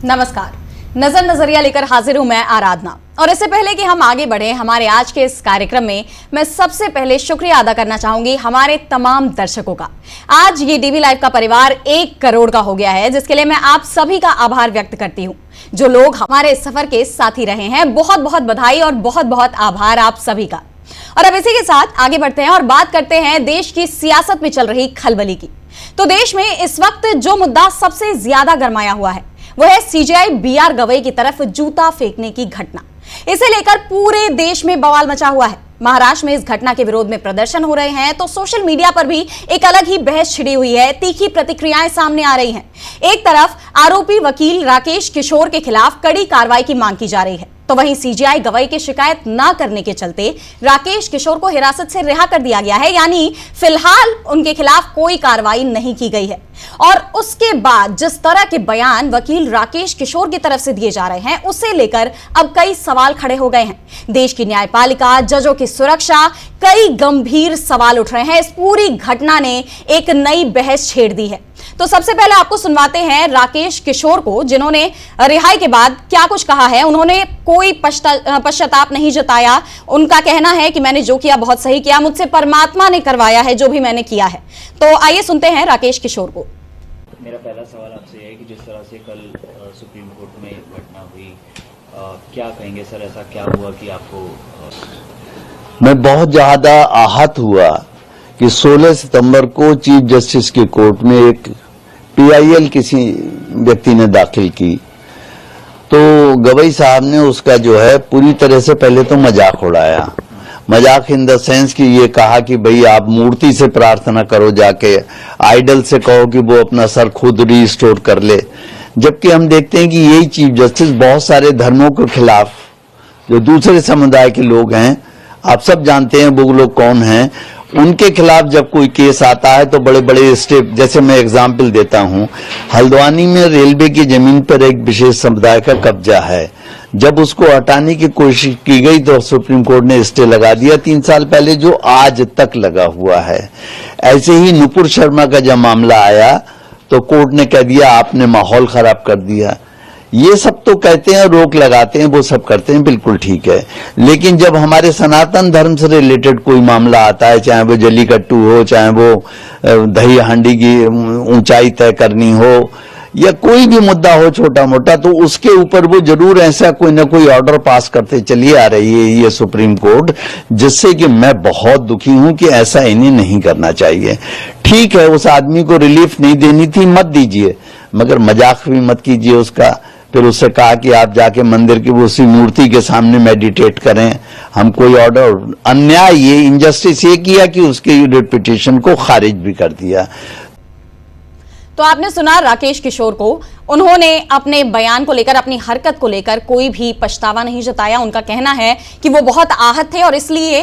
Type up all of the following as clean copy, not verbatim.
नमस्कार, नजर नजरिया लेकर हाजिर हूं मैं आराधना। और इससे पहले कि हम आगे बढ़े हमारे आज के इस कार्यक्रम में, मैं सबसे पहले शुक्रिया अदा करना चाहूंगी हमारे तमाम दर्शकों का। आज ये डीवी लाइव का परिवार 1 करोड़ का हो गया है, जिसके लिए मैं आप सभी का आभार व्यक्त करती हूं। जो लोग हमारे इस सफर के साथी रहे हैं, बहुत बहुत बधाई और बहुत बहुत आभार आप सभी का। और अब इसी के साथ आगे बढ़ते हैं और बात करते हैं देश की सियासत में चल रही खलबली की। तो देश में इस वक्त जो मुद्दा सबसे ज्यादा गरमाया हुआ है वो है सीजेआई बीआर गवई की तरफ जूता फेंकने की घटना। इसे लेकर पूरे देश में बवाल मचा हुआ है। महाराष्ट्र में इस घटना के विरोध में प्रदर्शन हो रहे हैं, तो सोशल मीडिया पर भी एक अलग ही बहस छिड़ी हुई है। तीखी प्रतिक्रियाएं सामने आ रही हैं। एक तरफ आरोपी वकील राकेश किशोर के खिलाफ कड़ी कार्रवाई की मांग की जा रही है, तो वहीं सीजेआई गवई की शिकायत न करने के चलते राकेश किशोर को हिरासत से रिहा कर दिया गया है, यानी फिलहाल उनके खिलाफ कोई कार्रवाई नहीं की गई है। और उसके बाद जिस तरह के बयान वकील राकेश किशोर की तरफ से दिए जा रहे हैं, उसे लेकर अब कई सवाल खड़े हो गए हैं। देश की न्यायपालिका, जजों की सुरक्षा, कई गंभीर सवाल उठ रहे हैं। इस पूरी घटना ने एक नई बहस छेड़ दी है। तो सबसे पहले आपको सुनवाते हैं राकेश किशोर को, जिन्होंने रिहाई के बाद क्या कुछ कहा है। उन्होंने कोई पश्चाताप नहीं जताया। उनका कहना है कि मैंने जो किया बहुत सही किया, मुझसे परमात्मा ने करवाया है जो भी मैंने किया है। तो आइए सुनते हैं राकेश किशोर को। मेरा पहला सवाल आपसे है कि जिस तरह से कल सुप्रीम कोर्ट में घटना हुई, क्या कहेंगे सर, ऐसा क्या हुआ कि आपको? मैं बहुत ज्यादा आहत हुआ कि 16 सितंबर को चीफ जस्टिस के कोर्ट में एक पीआईएल किसी व्यक्ति ने दाखिल की, तो गवई साहब ने उसका जो है पूरी तरह से पहले तो मजाक उड़ाया। मजाक इन द सेंस कि ये कहा कि भाई आप मूर्ति से प्रार्थना करो, जाके आइडल से कहो कि वो अपना सर खुद रिस्टोर कर ले। जबकि हम देखते हैं कि यही चीफ जस्टिस बहुत सारे धर्मों के खिलाफ, जो दूसरे समुदाय के लोग हैं, आप सब जानते हैं वो लोग कौन हैं, उनके खिलाफ जब कोई केस आता है तो बड़े बड़े स्टेप, जैसे मैं एग्जाम्पल देता हूं, हल्द्वानी में रेलवे की जमीन पर एक विशेष समुदाय का कब्जा है। जब उसको हटाने की कोशिश की गई तो सुप्रीम कोर्ट ने स्टे लगा दिया 3 साल पहले, जो आज तक लगा हुआ है। ऐसे ही नुपुर शर्मा का जब मामला आया तो कोर्ट ने कह दिया आपने माहौल खराब कर दिया। ये सब तो कहते हैं, रोक लगाते हैं, वो सब करते हैं, बिल्कुल ठीक है। लेकिन जब हमारे सनातन धर्म से रिलेटेड कोई मामला आता है, चाहे वो जल्लीकट्टू हो, चाहे वो दही हांडी की ऊंचाई तय करनी हो, या कोई भी मुद्दा हो छोटा मोटा, तो उसके ऊपर वो जरूर ऐसा कोई ना कोई ऑर्डर पास करते चलिए आ रही है ये सुप्रीम कोर्ट, जिससे कि मैं बहुत दुखी हूं कि ऐसा इन्हें नहीं करना चाहिए। ठीक है, उस आदमी को रिलीफ नहीं देनी थी, मत दीजिए, मगर मजाक भी मत कीजिए उसका। फिर उससे कहा कि आप जाके मंदिर की उसी मूर्ति के सामने मेडिटेट करें। हम कोई ऑर्डर, अन्याय, ये इनजस्टिस ये किया कि उसके रिपिटेशन को खारिज भी कर दिया। तो आपने सुना राकेश किशोर को। उन्होंने अपने बयान को लेकर, अपनी हरकत को लेकर कोई भी पछतावा नहीं जताया। उनका कहना है कि वो बहुत आहत थे और इसलिए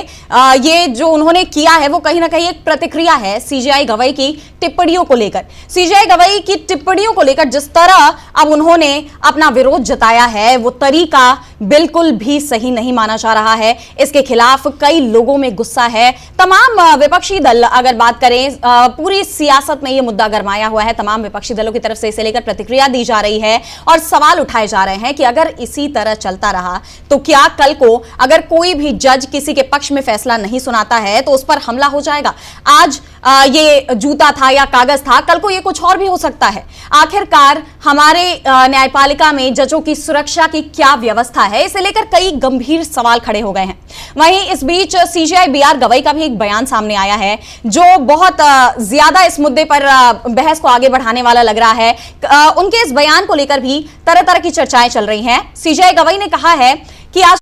ये जो उन्होंने किया है वो कहीं ना कहीं एक प्रतिक्रिया है सीजेआई गवई की टिप्पणियों को लेकर। सीजेआई गवई की टिप्पणियों को लेकर जिस तरह अब उन्होंने अपना विरोध जताया है, वो तरीका बिल्कुल भी सही नहीं माना जा रहा है। इसके खिलाफ कई लोगों में गुस्सा है। तमाम विपक्षी दल, अगर बात करें, पूरी सियासत में ये मुद्दा गरमाया हुआ है। तमाम विपक्षी दलों की तरफ से इसे लेकर प्रतिक्रिया दी जा रही है और सवाल उठाए जा रहे हैं कि अगर इसी तरह चलता रहा तो क्या कल को अगर कोई भी जज किसी के पक्ष में फैसला नहीं सुनाता है तो उस पर हमला हो जाएगा। आज ये जूता था या कागज था, कल को ये कुछ और भी हो सकता है। आखिरकार हमारे न्यायपालिका में जजों की सुरक्षा की क्या व्यवस्था है, इसे लेकर कई गंभीर सवाल खड़े हो गए हैं। वहीं इस बीच सीजेआई बीआर गवई का भी एक बयान सामने आया है जो बहुत ज्यादा इस मुद्दे पर बहस को आगे बढ़ाने वाला लग रहा है। उनके इस बयान को लेकर भी तरह तरह की चर्चाएं चल रही हैं। सीजेआई गवई ने कहा है कि आज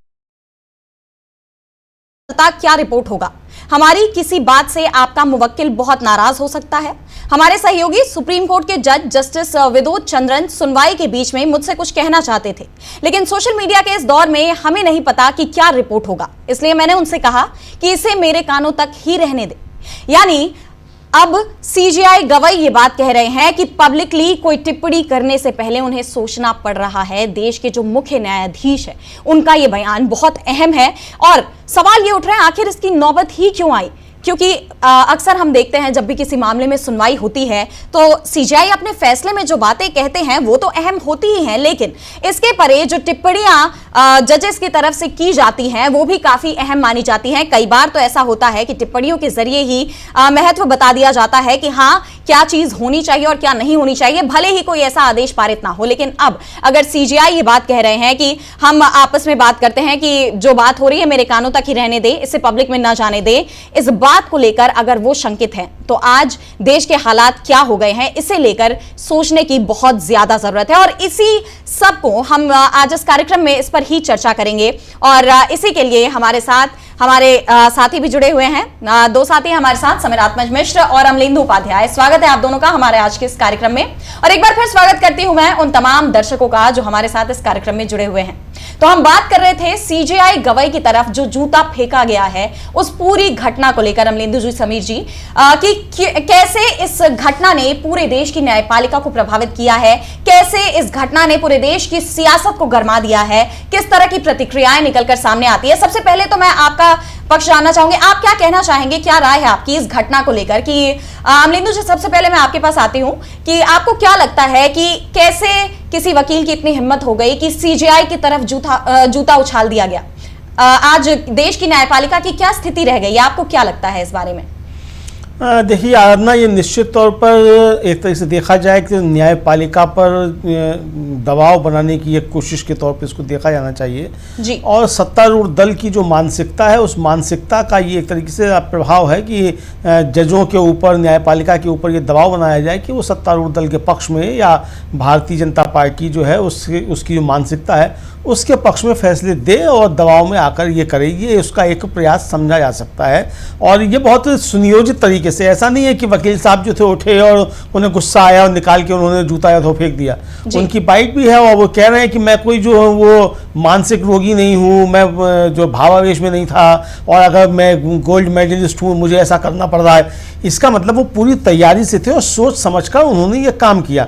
क्या रिपोर्ट होगा, हमारी किसी बात से आपका मुवक्किल बहुत नाराज हो सकता है। हमारे सहयोगी सुप्रीम कोर्ट के जज जस्टिस विनोद चंद्रन सुनवाई के बीच में मुझसे कुछ कहना चाहते थे, लेकिन सोशल मीडिया के इस दौर में हमें नहीं पता कि क्या रिपोर्ट होगा, इसलिए मैंने उनसे कहा कि इसे मेरे कानों तक ही रहने दे। यानी अब सीजेआई गवई ये बात कह रहे हैं कि पब्लिकली कोई टिप्पणी करने से पहले उन्हें सोचना पड़ रहा है। देश के जो मुख्य न्यायाधीश है उनका ये बयान बहुत अहम है और सवाल ये उठ रहे हैं आखिर इसकी नौबत ही क्यों आई। क्योंकि अक्सर हम देखते हैं जब भी किसी मामले में सुनवाई होती है तो सीजेआई अपने फैसले में जो बातें कहते हैं वो तो अहम होती ही हैं, लेकिन इसके परे जो टिप्पणियां जजेस की तरफ से की जाती हैं वो भी काफी अहम मानी जाती हैं। कई बार तो ऐसा होता है कि टिप्पणियों के जरिए ही महत्व बता दिया जाता है कि हाँ क्या चीज होनी चाहिए और क्या नहीं होनी चाहिए, भले ही कोई ऐसा आदेश पारित ना हो। लेकिन अब अगर सीजेआई ये बात कह रहे हैं कि हम आपस में बात करते हैं कि जो बात हो रही है मेरे कानों तक ही रहने दे, इसे पब्लिक में ना जाने दे, इस बात को लेकर अगर वो शंकित हैं तो आज देश के हालात क्या हो गए हैं इसे लेकर सोचने की बहुत ज्यादा जरूरत है। और इसी सब को हम आज इस कार्यक्रम में इस पर ही चर्चा करेंगे और इसी के लिए हमारे साथी भी जुड़े हुए हैं। दो साथी हमारे साथ, समीरात्मज मिश्र और अमलेंदु उपाध्याय। स्वागत है आप दोनों का हमारे आज के इस कार्यक्रम में और एक बार फिर स्वागत करती हूं मैं उन तमाम दर्शकों का जो हमारे साथ इस कार्यक्रम में जुड़े हुए हैं। तो हम बात कर रहे थे सीजेआई गवाई की तरफ जो जूता फेंका गया है उस पूरी घटना को लेकर, अमलेंदु जी, समीर जी, कि कैसे इस घटना ने पूरे देश की न्यायपालिका को प्रभावित किया है, कैसे इस घटना ने पूरे देश की सियासत को गरमा दिया है, किस तरह की प्रतिक्रियाएं निकलकर सामने आती है। सबसे पहले तो मैं आपका पक्ष जानना चाहूंगी, आप क्या कहना चाहेंगे, क्या राय है आपकी इस घटना को लेकर? कि अमलेंदु जी, सबसे पहले मैं आपके पास आती हूं कि आपको क्या लगता है कि कैसे किसी वकील की इतनी हिम्मत हो गई कि सीजेआई की तरफ जूता उछाल दिया गया? आज देश की न्यायपालिका की क्या स्थिति रह गई, आपको क्या लगता है इस बारे में? देखिए आराधना, ये निश्चित तौर पर एक तरह से देखा जाए कि न्यायपालिका पर दबाव बनाने की एक कोशिश के तौर पे इसको देखा जाना चाहिए जी। और सत्तारूढ़ दल की जो मानसिकता है उस मानसिकता का ये एक तरीके से प्रभाव है कि जजों के ऊपर, न्यायपालिका के ऊपर ये दबाव बनाया जाए कि वो सत्तारूढ़ दल के पक्ष में या भारतीय जनता पार्टी जो है उसकी जो मानसिकता है उसके पक्ष में फैसले दे और दबाव में आकर ये करेगी, उसका एक प्रयास समझा जा सकता है। और ये बहुत सुनियोजित तरीके से, ऐसा नहीं है कि वकील साहब जो थे उठे और उन्हें गुस्सा आया और निकाल के उन्होंने जूता या तो फेंक दिया। उनकी बाइट भी है और वो कह रहे हैं कि मैं कोई जो वो मानसिक रोगी नहीं हूँ, मैं जो भावावेश में नहीं था और अगर मैं गोल्ड मेडलिस्ट हूँ मुझे ऐसा करना पड़ रहा है। इसका मतलब वो पूरी तैयारी से थे और सोच समझकर उन्होंने ये काम किया।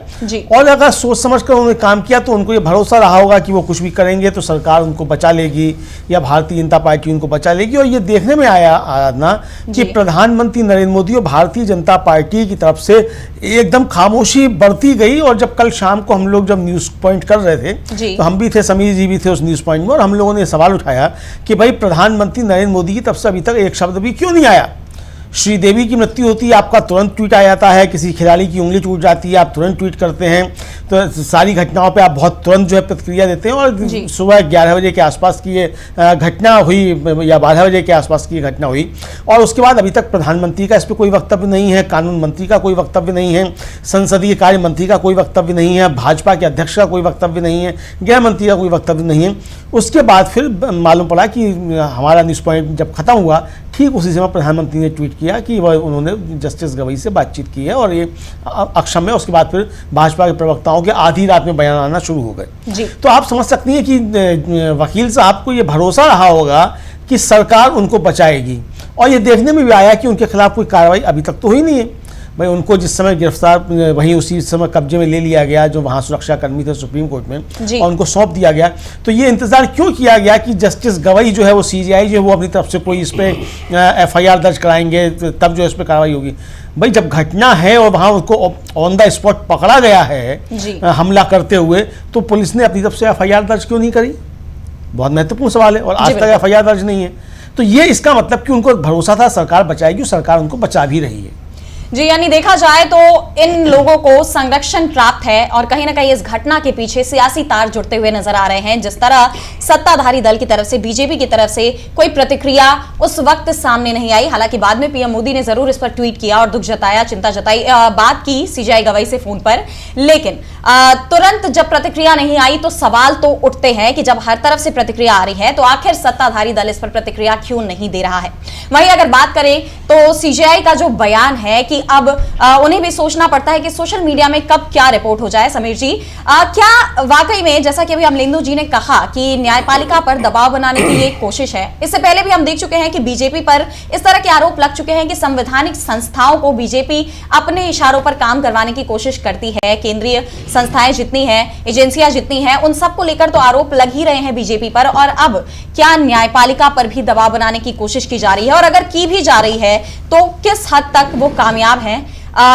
और अगर सोच समझकर उन्होंने काम किया तो उनको ये भरोसा रहा होगा कि वो कुछ भी करेंगे तो सरकार उनको बचा लेगी या भारतीय जनता पार्टी उनको बचा लेगी। और ये देखने में आया आराधना कि प्रधानमंत्री नरेंद्र मोदी और भारतीय जनता पार्टी की तरफ से एकदम खामोशी बरती गई। और जब कल शाम को हम लोग जब न्यूज पॉइंट कर रहे थे तो हम भी थे, समीर जी भी थे उस न्यूज पॉइंट में, और हम लोगों ने सवाल उठाया कि भाई प्रधानमंत्री नरेंद्र मोदी की तरफ से अभी तक एक शब्द भी क्यों नहीं आया? श्रीदेवी की मृत्यु होती है, आपका तुरंत ट्वीट आ जाता है, किसी खिलाड़ी की उंगली टूट जाती है, आप तुरंत ट्वीट करते हैं, तो सारी घटनाओं पे आप बहुत तुरंत जो है प्रतिक्रिया देते हैं। और सुबह 11 बजे के आसपास की ये घटना हुई या 12 बजे के आसपास की घटना हुई और उसके बाद अभी तक प्रधानमंत्री का इस पर कोई वक्तव्य नहीं है, कानून मंत्री का कोई वक्तव्य नहीं है, संसदीय कार्य मंत्री का कोई वक्तव्य नहीं है, भाजपा के अध्यक्ष का कोई वक्तव्य नहीं है, गृह मंत्री का कोई वक्तव्य नहीं है। उसके बाद फिर मालूम पड़ा कि हमारा न्यूज़ पॉइंट जब खत्म हुआ ठीक उसी समय प्रधानमंत्री ने ट्वीट किया कि वह उन्होंने जस्टिस गवई से बातचीत की है और ये अक्षम है। उसके बाद फिर भाजपा के प्रवक्ताओं के आधी रात में बयान आना शुरू हो गए। तो आप समझ सकती हैं कि वकील साहब को ये भरोसा रहा होगा कि सरकार उनको बचाएगी और ये देखने में भी आया कि उनके खिलाफ कोई कार्रवाई अभी तक तो हुई नहीं है। भाई उनको जिस समय गिरफ्तार वहीं उसी समय कब्जे में ले लिया गया जो वहाँ सुरक्षा कर्मी थे सुप्रीम कोर्ट में और उनको सौंप दिया गया, तो ये इंतजार क्यों किया गया कि जस्टिस गवई जो है वो सीजेआई जो है वो अपनी तरफ से कोई इस पर एफआईआर दर्ज कराएंगे तब जो इस पर कार्रवाई होगी। भाई जब घटना है और वहाँ उसको ऑन द स्पॉट पकड़ा गया है हमला करते हुए, तो पुलिस ने अपनी तरफ से एफआईआर दर्ज क्यों नहीं करी? बहुत महत्वपूर्ण सवाल है और आज तक एफआईआर दर्ज नहीं है। तो ये इसका मतलब कि उनको भरोसा था सरकार बचाएगी, सरकार उनको बचा भी रही है। जी, यानी देखा जाए तो इन लोगों को संरक्षण प्राप्त है और कहीं ना कहीं इस घटना के पीछे सियासी तार जुड़ते हुए नजर आ रहे हैं। जिस तरह सत्ताधारी दल की तरफ से, बीजेपी की तरफ से कोई प्रतिक्रिया उस वक्त सामने नहीं आई, हालांकि बाद में पीएम मोदी ने जरूर इस पर ट्वीट किया और दुख जताया, चिंता जताई, बात की सीजेआई गवाई से फोन पर, लेकिन तुरंत जब प्रतिक्रिया नहीं आई तो सवाल तो उठते हैं कि जब हर तरफ से प्रतिक्रिया आ रही है तो आखिर सत्ताधारी दल इस पर प्रतिक्रिया क्यों नहीं दे रहा है। वहीं अगर बात करें तो सीजेआई का जो बयान है कि अब उन्हें भी सोचना पड़ता है कि सोशल मीडिया में कब क्या रिपोर्ट हो जाए। समीर जी, क्या वाकई में जैसा कि अभी अमलेंदु जी ने कहा कि न्यायपालिका पर दबाव बनाने की ये कोशिश है, इससे पहले भी हम देख चुके हैं कि बीजेपी पर इस तरह के आरोप लग चुके हैं कि संवैधानिक संस्थाओं को बीजेपी अपने इशारों पर काम करवाने की कोशिश करती है। केंद्रीय संस्थाएं जितनी हैं, एजेंसियां जितनी हैं, उन सबको लेकर तो आरोप लग ही रहे हैं बीजेपी पर, और अब क्या न्यायपालिका पर भी दबाव बनाने की कोशिश की जा रही है, और अगर की भी जा रही है तो किस हद तक वो कामयाब हैं?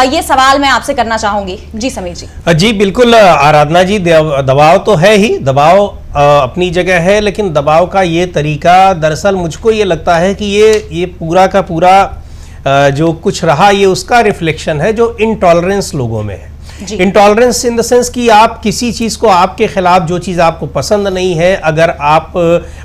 ये सवाल मैं आपसे करना चाहूंगी। जी समीर जी। जी बिल्कुल आराधना जी, दबाव तो है ही, दबाव अपनी जगह है, लेकिन दबाव का ये तरीका, दरअसल मुझको ये लगता है कि ये पूरा का पूरा जो कुछ रहा ये उसका रिफ्लेक्शन है जो इनटॉलरेंस लोगों में है। इंटॉलरेंस इन द सेंस कि आप किसी चीज को, आपके खिलाफ जो चीज आपको पसंद नहीं है, अगर आप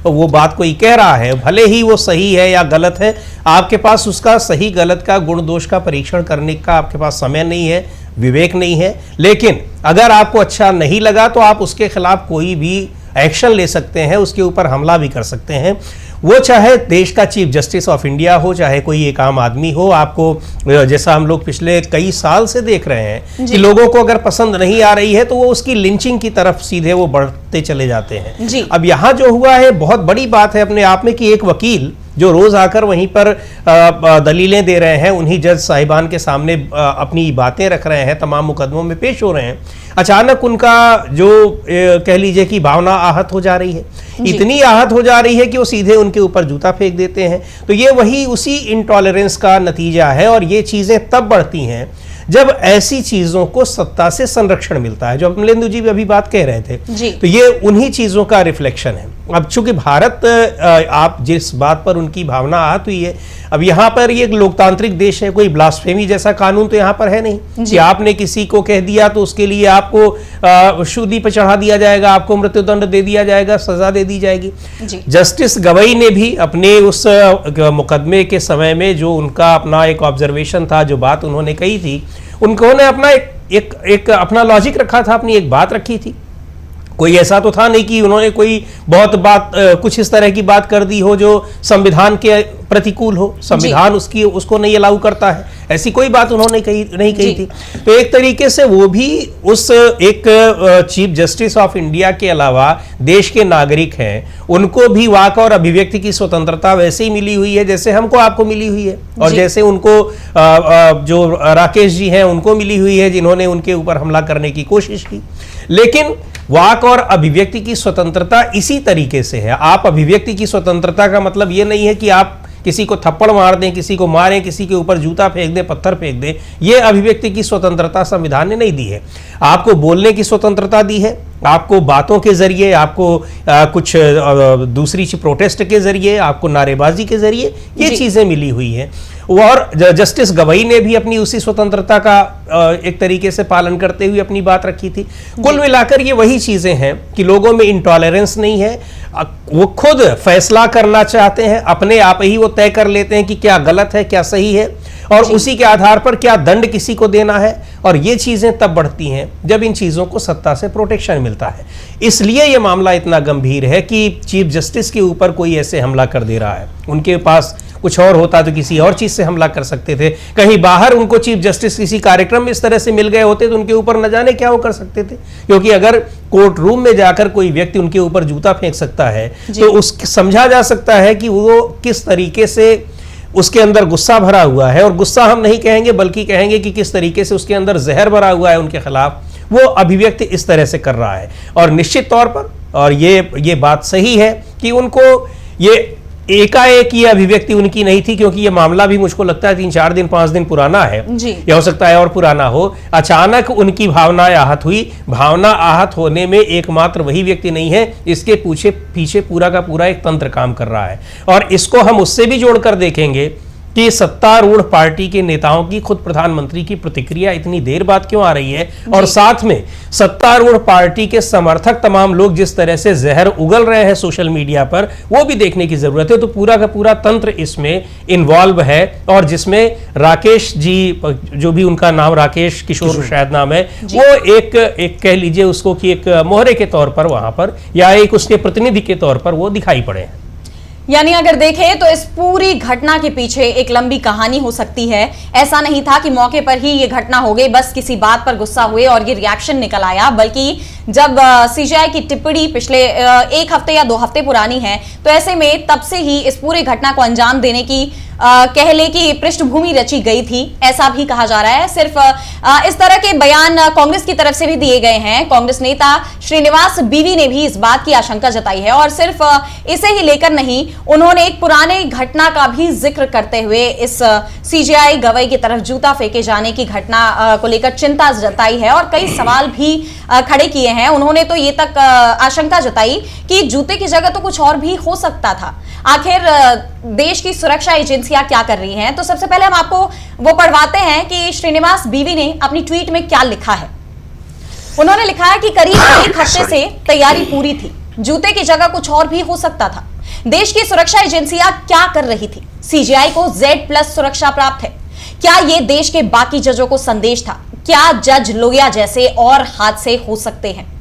वो बात कोई कह रहा है, भले ही वो सही है या गलत है, आपके पास उसका सही गलत का गुण दोष का परीक्षण करने का आपके पास समय नहीं है, विवेक नहीं है। लेकिन अगर आपको अच्छा नहीं लगा तो आप उसके खिलाफ कोई भी एक्शन ले सकते हैं, उसके ऊपर हमला भी कर सकते हैं। वो चाहे देश का चीफ जस्टिस ऑफ इंडिया हो, चाहे कोई एक आम आदमी हो। आपको जैसा हम लोग पिछले कई साल से देख रहे हैं कि लोगों को अगर पसंद नहीं आ रही है तो वो उसकी लिंचिंग की तरफ सीधे वो बढ़ते चले जाते हैं। अब यहाँ जो हुआ है बहुत बड़ी बात है अपने आप में कि एक वकील जो रोज आकर वहीं पर दलीलें दे रहे हैं, उन्हीं जज साहिबान के सामने अपनी बातें रख रहे हैं, तमाम मुकदमों में पेश हो रहे हैं, अचानक उनका जो कह लीजिए कि भावना आहत हो जा रही है, इतनी आहत हो जा रही है कि वो सीधे उनके ऊपर जूता फेंक देते हैं। तो ये वही उसी इंटॉलरेंस का नतीजा है, और ये चीजें तब बढ़ती हैं जब ऐसी चीजों को सत्ता से संरक्षण मिलता है, जो अमलेंदु जी भी अभी बात कह रहे थे। तो ये उन्हीं चीजों का रिफ्लेक्शन है। अब चूंकि भारत, आप जिस बात पर उनकी भावना आहत हुई है, अब यहाँ पर ये एक लोकतांत्रिक देश है, कोई ब्लास्फेमी जैसा कानून तो यहाँ पर है नहीं कि आपने किसी को कह दिया तो उसके लिए आपको शूली पर चढ़ा दिया जाएगा, आपको मृत्युदंड दे दिया जाएगा, सजा दे दी जाएगी। जस्टिस गवई ने भी अपने उस मुकदमे के समय में जो उनका अपना एक ऑब्जर्वेशन था, जो बात उन्होंने कही थी, उन्होंने अपना एक अपना लॉजिक रखा था, अपनी एक बात रखी थी। कोई ऐसा तो था नहीं कि उन्होंने कोई बहुत बात कुछ इस तरह की बात कर दी हो जो संविधान के प्रतिकूल हो, संविधान उसको नहीं अलाउ करता है, ऐसी कोई बात उन्होंने नहीं कही थी। तो एक तरीके से वो भी उस एक चीफ जस्टिस ऑफ इंडिया के अलावा देश के नागरिक हैं, उनको भी वाक और अभिव्यक्ति की स्वतंत्रता वैसे ही मिली हुई है जैसे हमको आपको मिली हुई है, और जैसे उनको जो राकेश जी हैं उनको मिली हुई है जिन्होंने उनके ऊपर हमला करने की कोशिश की। लेकिन वाक और अभिव्यक्ति की स्वतंत्रता इसी तरीके से है। आप अभिव्यक्ति की स्वतंत्रता का मतलब ये नहीं है कि आप किसी को थप्पड़ मार दें, किसी को मारें, किसी के ऊपर जूता फेंक दें, पत्थर फेंक दें। ये अभिव्यक्ति की स्वतंत्रता संविधान ने नहीं दी है। आपको बोलने की स्वतंत्रता दी है, आपको बातों के जरिए, आपको कुछ दूसरी प्रोटेस्ट के जरिए, आपको नारेबाजी के जरिए ये चीजें मिली हुई हैं। और जस्टिस गवई ने भी अपनी उसी स्वतंत्रता का एक तरीके से पालन करते हुए अपनी बात रखी थी। कुल मिलाकर ये वही चीजें हैं कि लोगों में इंटॉलरेंस नहीं है, वो खुद फैसला करना चाहते हैं, अपने आप ही वो तय कर लेते हैं कि क्या गलत है, क्या सही है, और उसी के आधार पर क्या दंड किसी को देना है। और ये चीजें तब बढ़ती हैं जब इन चीजों को सत्ता से प्रोटेक्शन मिलता है। इसलिए ये मामला इतना गंभीर है कि चीफ जस्टिस के ऊपर कोई ऐसे हमला कर दे रहा है। उनके पास कुछ और होता तो किसी और चीज से हमला कर सकते थे, कहीं बाहर उनको चीफ जस्टिस किसी कार्यक्रम में इस तरह से मिल गए होते तो उनके ऊपर न जाने क्या वो कर सकते थे। क्योंकि अगर कोर्ट रूम में जाकर कोई व्यक्ति उनके ऊपर जूता फेंक सकता है तो उसको समझा जा सकता है कि वो किस तरीके से उसके अंदर गुस्सा भरा हुआ है। और गुस्सा हम नहीं कहेंगे बल्कि कहेंगे कि किस तरीके से उसके अंदर जहर भरा हुआ है उनके खिलाफ, वो अभिव्यक्ति इस तरह से कर रहा है। और निश्चित तौर पर, और ये बात सही है कि उनको ये एकाएक ये अभिव्यक्ति उनकी नहीं थी, क्योंकि ये मामला भी मुझको लगता है 3-4 दिन 5 दिन पुराना है, या हो सकता है और पुराना हो। अचानक उनकी भावनाएं आहत हुई। भावना आहत होने में एकमात्र वही व्यक्ति नहीं है, इसके पीछे पूरा का पूरा एक तंत्र काम कर रहा है। और इसको हम उससे भी जोड़कर देखेंगे कि सत्तारूढ़ पार्टी के नेताओं की, खुद प्रधानमंत्री की प्रतिक्रिया इतनी देर बाद क्यों आ रही है, और साथ में सत्तारूढ़ पार्टी के समर्थक तमाम लोग जिस तरह से जहर उगल रहे हैं सोशल मीडिया पर, वो भी देखने की जरूरत है। तो पूरा का पूरा तंत्र इसमें इन्वॉल्व है, और जिसमें राकेश जी, जो भी उनका नाम राकेश किशोर शायद नाम है, वो एक कह लीजिए उसको कि एक मोहरे के तौर पर वहां पर, या एक उसके प्रतिनिधि के तौर पर वो दिखाई पड़े हैं। यानी अगर देखें तो इस पूरी घटना के पीछे एक लंबी कहानी हो सकती है। ऐसा नहीं था कि मौके पर ही ये घटना हो गई, बस किसी बात पर गुस्सा हुए और ये रिएक्शन निकल आया, बल्कि जब सीजीआई की टिप्पणी पिछले 1 हफ्ते या 2 हफ्ते पुरानी है, तो ऐसे में तब से ही इस पूरी घटना को अंजाम देने की कह ले कि पृष्ठभूमि रची गई थी, ऐसा भी कहा जा रहा है। सिर्फ इस तरह के बयान कांग्रेस की तरफ से भी दिए गए हैं। कांग्रेस नेता श्रीनिवास बीवी ने भी इस बात की आशंका जताई है और सिर्फ इसे ही लेकर नहीं, उन्होंने एक पुराने घटना का भी जिक्र करते हुए इस सीजीआई गवई की तरफ जूता फेंके जाने की घटना को लेकर चिंता जताई है और कई सवाल भी खड़े किए हैं। उन्होंने तो ये तक आशंका जताई कि जूते की जगह तो कुछ और भी हो सकता था। आखिर देश की सुरक्षा एजेंसियां क्या कर रही हैं? तो सबसे पहले हम आपको वो पढ़वाते हैं कि श्रीनिवास बीवी ने अपनी ट्वीट में क्या लिखा है। उन्होंने लिखा है कि करीब 1 हफ्ते से तैयारी पूरी थी, जूते की जगह कुछ और भी हो सकता था। देश की सुरक्षा एजेंसियां क्या कर रही थी? सीजीआई को Z+ सुरक्षा प्राप्त है। क्या यह देश के बाकी जजों को संदेश था? क्या जज लोहिया जैसे और हादसे हो सकते हैं?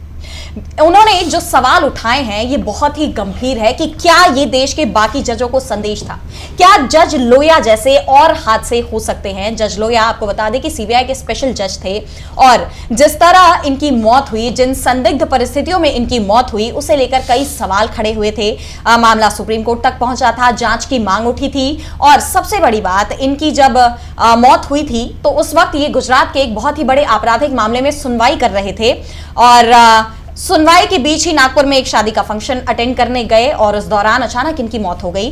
उन्होंने जो सवाल उठाए हैं ये बहुत ही गंभीर है कि क्या ये देश के बाकी जजों को संदेश था? क्या जज लोहिया जैसे और हादसे हो सकते हैं? जज लोहिया, आपको बता दें कि सीबीआई के स्पेशल जज थे और जिस तरह इनकी मौत हुई, जिन संदिग्ध परिस्थितियों में इनकी मौत हुई, उसे लेकर कई सवाल खड़े हुए थे। मामला सुप्रीम कोर्ट तक पहुंचा था, जांच की मांग उठी थी और सबसे बड़ी बात, इनकी जब मौत हुई थी तो उस वक्त ये गुजरात के एक बहुत ही बड़े आपराधिक मामले में सुनवाई कर रहे थे और सुनवाई के बीच ही नागपुर में एक शादी का फंक्शन अटेंड करने गए और उस दौरान अचानक इनकी मौत हो गई।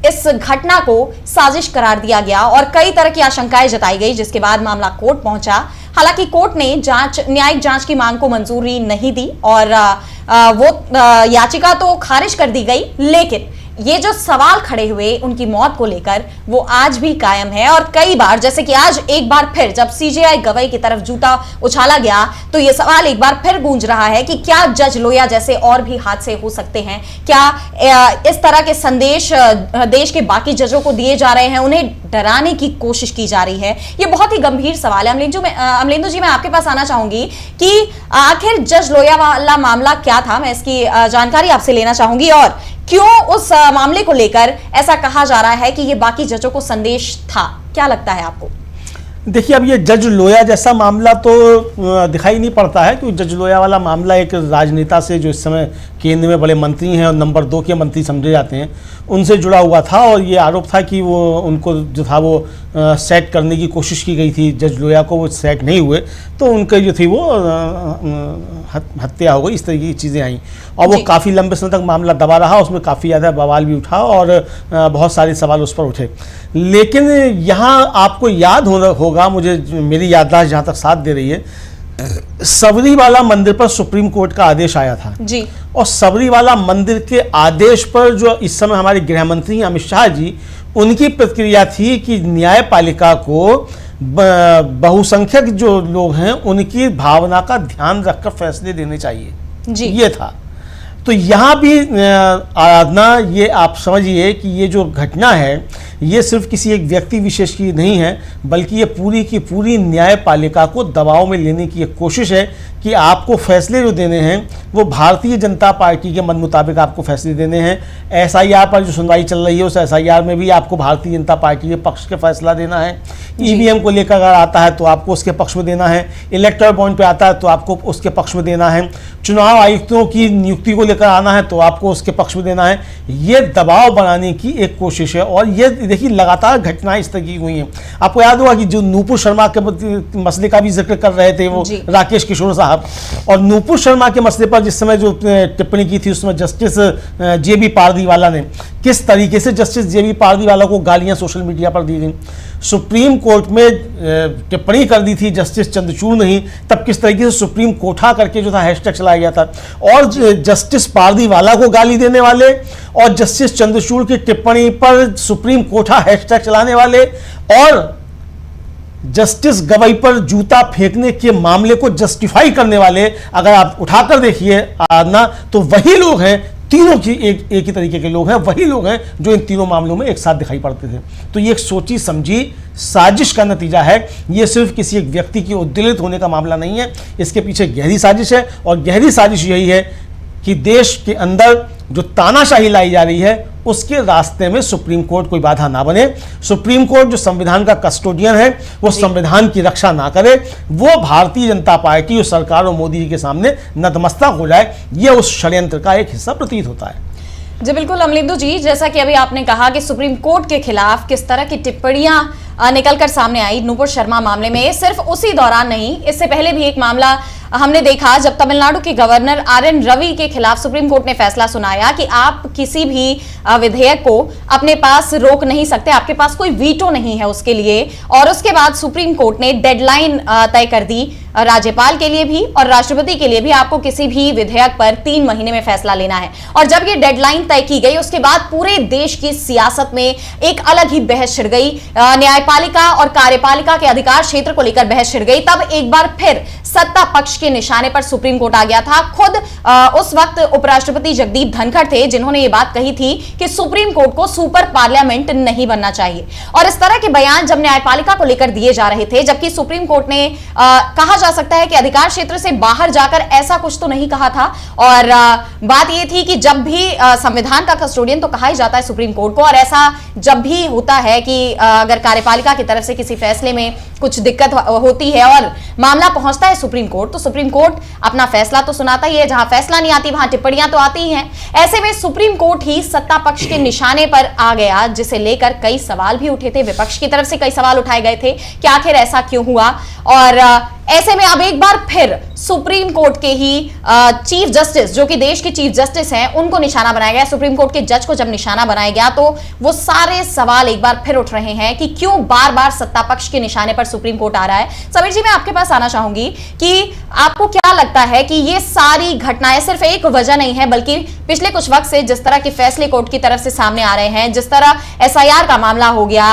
इस घटना को साजिश करार दिया गया और कई तरह की आशंकाएं जताई गई, जिसके बाद मामला कोर्ट पहुंचा। हालांकि कोर्ट ने न्यायिक जांच की मांग को मंजूरी नहीं दी और वो याचिका तो खारिज कर दी गई, लेकिन ये जो सवाल खड़े हुए उनकी मौत को लेकर वो आज भी कायम है और कई बार, जैसे कि आज एक बार फिर जब सीजीआई गवई की तरफ जूता उछाला गया तो ये सवाल एक बार फिर गूंज रहा है कि क्या जज लोहिया जैसे और भी हादसे हो सकते हैं? क्या इस तरह के संदेश देश के बाकी जजों को दिए जा रहे हैं, उन्हें डराने की कोशिश की जा रही है? ये बहुत ही गंभीर सवाल है। अमलेंदु जी, मैं आपके पास आना चाहूंगी कि आखिर जज लोहिया वाला मामला क्या था, मैं इसकी जानकारी आपसे लेना चाहूंगी और क्यों उस मामले को लेकर ऐसा कहा जा रहा है कि ये बाकी जजों को संदेश था? क्या लगता है आपको? देखिए, अब ये जज लोहिया जैसा मामला तो दिखाई नहीं पड़ता है, क्योंकि जज लोहिया वाला मामला एक राजनेता से, जो इस समय केंद्र में बड़े मंत्री हैं और नंबर 2 के मंत्री समझे जाते हैं, उनसे जुड़ा हुआ था और ये आरोप था कि वो उनको जो था वो सेट करने की कोशिश की गई थी जज लोहिया को, वो सेट नहीं हुए तो उनके जो थी वो हत्या हो गई। इस तरीके की चीज़ें आई और वो काफ़ी लंबे समय तक मामला दबा रहा, उसमें काफ़ी ज़्यादा बवाल भी उठा और बहुत सारे सवाल उस पर उठे। लेकिन यहाँ आपको याद होगा, मुझे मेरी याददाश्त जहाँ तक साथ दे रही है, सबरीवाला मंदिर पर सुप्रीम कोर्ट का आदेश आया था जी, और सबरीवाला मंदिर के आदेश पर जो इस समय हमारे गृह मंत्री अमित शाह जी, उनकी प्रतिक्रिया थी कि न्यायपालिका को बहुसंख्यक जो लोग हैं उनकी भावना का ध्यान रखकर फैसले देने चाहिए जी, ये था। तो यहाँ भी आराधना, ये आप समझिए कि ये जो घटना है ये सिर्फ किसी एक व्यक्ति विशेष की नहीं है, बल्कि ये पूरी की पूरी न्यायपालिका को दबाव में लेने की एक कोशिश है कि आपको फैसले जो देने हैं वो भारतीय जनता पार्टी के मन मुताबिक आपको फैसले देने हैं। एसआईआर पर जो सुनवाई चल रही है उस एसआईआर में भी आपको भारतीय जनता पार्टी के पक्ष के फैसला देना है। ईवीएम को लेकर अगर आता है तो आपको उसके पक्ष में देना है, इलेक्टोरल बॉन्ड पे आता है तो आपको उसके पक्ष में देना है, चुनाव आयुक्तों की नियुक्ति को लेकर आना है तो आपको उसके पक्ष में देना है। ये दबाव बनाने की एक कोशिश है और ये देखिए लगातार घटनाएं इस तरह की हुई हैं। आपको याद होगा कि जो नूपुर शर्मा के मसले का भी जिक्र कर रहे थे वो राकेश किशोर साहब, और नूपुर शर्मा के मसले पर जिस समय जो टिप्पणी की थी उसमें जस्टिस जेबी पारदीवाला ने, किस तरीके से जस्टिस जेबी पारदीवाला को गालियां सोशल मीडिया पर दी गई। सुप्रीम कोर्ट में टिप्पणी कर दी थी जस्टिस चंद्रचूड़ ने ही, तब किस तरीके से सुप्रीम कोठा करके जो था हैशटैग चलाया गया था, और जस्टिस पारदीवाला को गाली देने वाले और जस्टिस चंद्रचूड़ की टिप्पणी पर सुप्रीम कोठा हैशटैग चलाने वाले और जस्टिस गवई पर जूता फेंकने के मामले को जस्टिफाई करने वाले, अगर आप उठाकर देखिए आना तो वही लोग हैं, तीनों की एक ही तरीके के लोग हैं, वही लोग हैं जो इन तीनों मामलों में एक साथ दिखाई पड़ते थे। तो ये एक सोची समझी साजिश का नतीजा है। ये सिर्फ किसी एक व्यक्ति की उद्दलित होने का मामला नहीं है, इसके पीछे गहरी साजिश है और गहरी साजिश यही है कि देश के अंदर जो तानाशाही लाई जा रही है उसके रास्ते में सुप्रीम कोर्ट कोई बाधा ना बने, सुप्रीम कोर्ट जो संविधान का कस्टोडियन है वो संविधान की रक्षा ना करे, वो भारतीय जनता पार्टी और सरकार और मोदी जी के सामने नतमस्तक हो जाए, ये उस षड्यंत्र का एक हिस्सा प्रतीत होता है। जी बिल्कुल अमलिंदु जी, जैसा कि अभी आपने कहा कि सुप्रीम कोर्ट के खिलाफ किस तरह की टिप्पणियां निकलकर सामने आई नूपुर शर्मा मामले में, सिर्फ उसी दौरान नहीं, इससे पहले भी एक मामला हमने देखा जब तमिलनाडु के गवर्नर आर.एन. रवि के खिलाफ सुप्रीम कोर्ट ने फैसला सुनाया कि आप किसी भी विधेयक को अपने पास रोक नहीं सकते, आपके पास कोई वीटो नहीं है उसके लिए। और उसके बाद सुप्रीम कोर्ट ने डेडलाइन तय कर दी राज्यपाल के लिए भी और राष्ट्रपति के लिए भी, आपको किसी भी विधेयक पर 3 महीने में फैसला लेना है। और जब ये डेडलाइन तय की गई उसके बाद पूरे देश की सियासत में एक अलग ही बहस छिड़ गई, न्यायपालिका और कार्यपालिका के अधिकार क्षेत्र को लेकर बहस छिड़ गई। तब एक बार फिर सत्ता पक्ष के निशाने पर सुप्रीम कोर्ट आ गया था। खुद उस वक्त उपराष्ट्रपति जगदीप धनखड़ थे जिन्होंने ये बात कही थी कि सुप्रीम कोर्ट को सुपर पार्लियामेंट नहीं बनना चाहिए। और इस तरह के बयान जब न्यायपालिका को लेकर दिए जा रहे थे, जबकि सुप्रीम कोर्ट ने कहा जा सकता है कि अधिकार क्षेत्र से बाहर जाकर ऐसा कुछ तो नहीं कहा था। और बात यह थी कि जब भी संविधान का कस्टोडियन तो कहा ही जाता है सुप्रीम कोर्ट को, और ऐसा जब भी होता है कि अगर कार्यपालिका की तरफ से किसी फैसले में कुछ दिक्कत होती है और मामला पहुंचता है सुप्रीम कोर्ट, तो सुप्रीम कोर्ट अपना फैसला तो सुनाता ही है, जहां फैसला नहीं आती वहां टिप्पणियां तो आती ही हैं। ऐसे में सुप्रीम कोर्ट ही सत्ता पक्ष के निशाने पर आ गया, जिसे लेकर कई सवाल भी उठे थे, विपक्ष की तरफ से कई सवाल उठाए गए थे कि आखिर ऐसा क्यों हुआ। और ऐसे में अब एक बार फिर सुप्रीम कोर्ट के ही चीफ जस्टिस, जो कि देश के चीफ जस्टिस हैं, उनको निशाना बनाया गया। सुप्रीम कोर्ट के जज को जब निशाना बनाया गया तो वो सारे सवाल एक बार फिर उठ रहे हैं कि क्यों बार बार सत्ता पक्ष के निशाने पर सुप्रीम कोर्ट आ रहा है। समीर जी, मैं आपके पास आना चाहूंगी कि आपको क्या लगता है कि ये सारी घटनाएं सिर्फ एक वजह नहीं है, बल्कि पिछले कुछ वक्त से जिस तरह के फैसले कोर्ट की तरफ से सामने आ रहे हैं, जिस तरह एसआईआर का मामला हो गया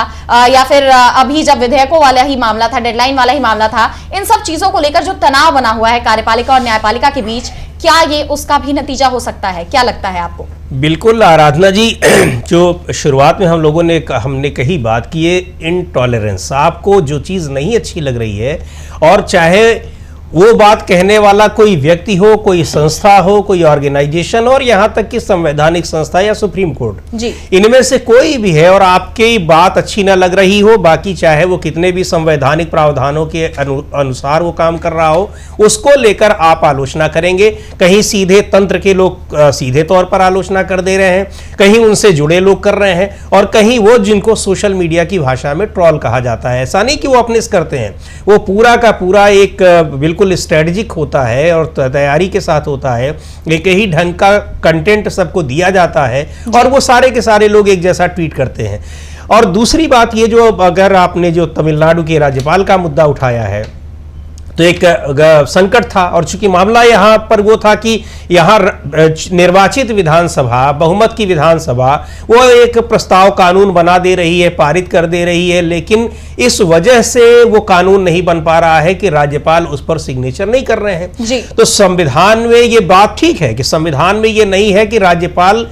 या फिर अभी जब विधेयकों वाला ही मामला था, डेडलाइन वाला ही मामला था, इन सब चीजों को लेकर जो तनाव बना हुआ है कार्यपालिका और न्यायपालिका के बीच, क्या ये उसका भी नतीजा हो सकता है? क्या लगता है आपको? बिल्कुल आराधना जी, जो शुरुआत में हमने कही बात की है इनटॉलरेंस, आपको जो चीज़ नहीं अच्छी लग रही है, और चाहे वो बात कहने वाला कोई व्यक्ति हो, कोई संस्था हो, कोई ऑर्गेनाइजेशन हो, और यहाँ तक कि संवैधानिक संस्था या सुप्रीम कोर्ट जी, इनमें से कोई भी है और आपकी बात अच्छी ना लग रही हो, बाकी चाहे वो कितने भी संवैधानिक प्रावधानों के अनुसार वो काम कर रहा हो, उसको लेकर आप आलोचना करेंगे। कहीं सीधे तंत्र के लोग सीधे तौर पर आलोचना कर दे रहे हैं, कहीं उनसे जुड़े लोग कर रहे हैं, और कहीं वो जिनको सोशल मीडिया की भाषा में ट्रोल कहा जाता है। ऐसा नहीं कि वो अपने से करते हैं, वो पूरा का पूरा एक बिल्कुल स्ट्रेटेजिक होता है और तैयारी के साथ होता है। एक ही ढंग का कंटेंट सबको दिया जाता है और वो सारे के सारे लोग एक जैसा ट्वीट करते हैं। और दूसरी बात ये, जो अगर आपने जो तमिलनाडु के राज्यपाल का मुद्दा उठाया है, तो एक संकट था, और चूंकि मामला यहाँ पर वो था कि यहाँ निर्वाचित विधानसभा, बहुमत की विधानसभा, वो एक प्रस्ताव कानून बना दे रही है, पारित कर दे रही है, लेकिन इस वजह से वो कानून नहीं बन पा रहा है कि राज्यपाल उस पर सिग्नेचर नहीं कर रहे हैं जी। तो संविधान में ये बात ठीक है कि संविधान में ये नहीं है कि राज्यपाल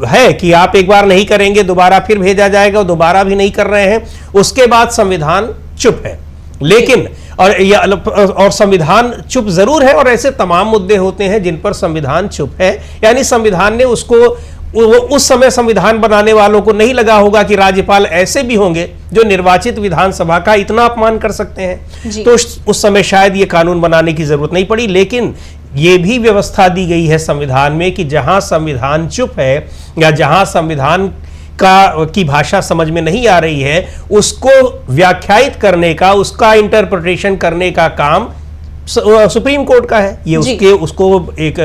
है कि आप एक बार नहीं करेंगे, दोबारा फिर भेजा जाएगा, दोबारा भी नहीं कर रहे हैं, उसके बाद संविधान चुप है। लेकिन और संविधान चुप जरूर है, और ऐसे तमाम मुद्दे होते हैं जिन पर संविधान चुप है, यानी संविधान ने उसको, उस समय संविधान बनाने वालों को नहीं लगा होगा कि राज्यपाल ऐसे भी होंगे जो निर्वाचित विधानसभा का इतना अपमान कर सकते हैं, तो उस समय शायद ये कानून बनाने की जरूरत नहीं पड़ी। लेकिन ये भी व्यवस्था दी गई है संविधान में कि जहां संविधान चुप है या जहां संविधान की भाषा समझ में नहीं आ रही है, उसको व्याख्यायित करने का, उसका इंटरप्रिटेशन करने का काम सुप्रीम कोर्ट का है। ये उसको एक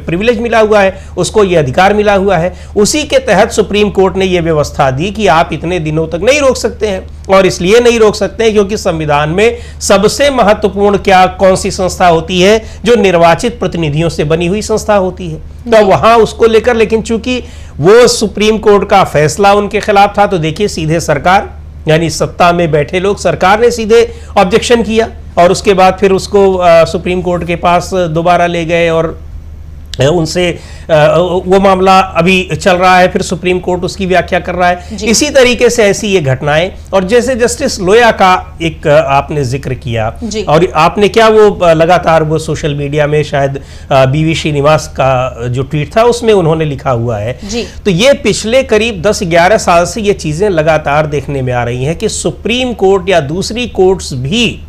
प्रिविलेज मिला हुआ है, उसको ये अधिकार मिला हुआ है। उसी के तहत सुप्रीम कोर्ट ने ये व्यवस्था दी कि आप इतने दिनों तक नहीं रोक सकते हैं, और इसलिए नहीं रोक सकते हैं क्योंकि संविधान में सबसे महत्वपूर्ण कौन सी संस्था होती है, जो निर्वाचित प्रतिनिधियों से बनी हुई संस्था होती है। तो वहां उसको लेकर, लेकिन चूंकि वो सुप्रीम कोर्ट का फैसला उनके खिलाफ था, तो देखिए सीधे सरकार, यानी सत्ता में बैठे लोग, सरकार ने सीधे ऑब्जेक्शन किया, और उसके बाद फिर उसको सुप्रीम कोर्ट के पास दोबारा ले गए और उनसे वो मामला अभी चल रहा है, फिर सुप्रीम कोर्ट उसकी व्याख्या कर रहा है। इसी तरीके से ऐसी ये घटनाएं, और जैसे जस्टिस लोया का एक आपने जिक्र किया, और आपने क्या वो लगातार वो सोशल मीडिया में शायद बीवी श्रीनिवास का जो ट्वीट था उसमें उन्होंने लिखा हुआ है, तो ये पिछले करीब 10-11 साल से ये चीजें लगातार देखने में आ रही हैं कि सुप्रीम कोर्ट या दूसरी कोर्ट्स भी